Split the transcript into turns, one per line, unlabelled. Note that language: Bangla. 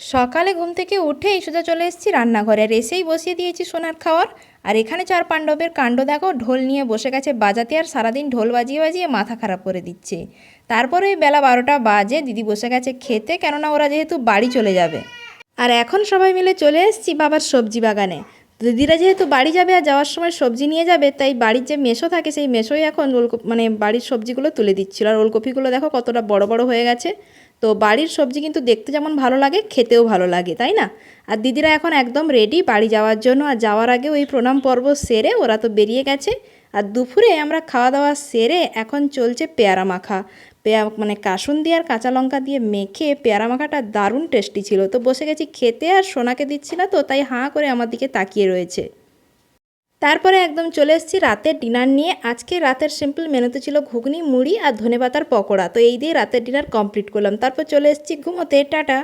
সকালে ঘুম থেকে উঠেই সোজা চলে এসেছি রান্নাঘরে, আর এসেই বসিয়ে দিয়েছি সোনার খাওয়ার। আর এখানে চার পাণ্ডবের কাণ্ড দেখো, ঢোল নিয়ে বসে গেছে বাজাতে, আর সারাদিন ঢোল বাজিয়ে বাজিয়ে মাথা খারাপ করে দিচ্ছে। তারপরে বেলা 12টা বাজে, দিদি বসে গেছে খেতে, কেননা ওরা যেহেতু বাড়ি চলে যাবে। আর এখন সবাই মিলে চলে এসেছি বাবার সবজি বাগানে। দিদিরা যেহেতু বাড়ি যাবে আর যাওয়ার সময় সবজি নিয়ে যাবে, তাই বাড়ির যে মেসো থাকে সেই মেসোই এখন মানে বাড়ির সবজিগুলো তুলে দিচ্ছিল। আর ওলকপিগুলো দেখো কতটা বড় বড় হয়ে গেছে। তো বাড়ির সবজি কিন্তু দেখতে যেমন ভালো লাগে, খেতেও ভালো লাগে, তাই না? আর দিদিরা এখন একদম রেডি বাড়ি যাওয়ার জন্য। আর যাওয়ার আগে ওই প্রণাম পর্ব সেরে ওরা তো বেরিয়ে গেছে। আর দুপুরে আমরা খাওয়া দাওয়া সেরে এখন চলছে পেয়ারা মাখা। মানে কাসুন্দি আর কাঁচা লঙ্কা দিয়ে মেখে পেয়ারা মাখাটা দারুণ টেস্টি ছিল। তো বসে গেছি খেতে, আর সোনাকে দিচ্ছি না, তো তাই হাঁ করে আমার দিকে তাকিয়ে রয়েছে। তারপরে একদম চলে এসেছি রাতের ডিনার নিয়ে। আজকে রাতের সিম্পল মেনুতে ছিল ঘুগনি, মুড়ি আর ধনেপাতার পকোড়া। তো এই দিয়ে রাতের ডিনার কমপ্লিট করলাম, তারপর চলে এসেছি ঘুমোতে। টাটা।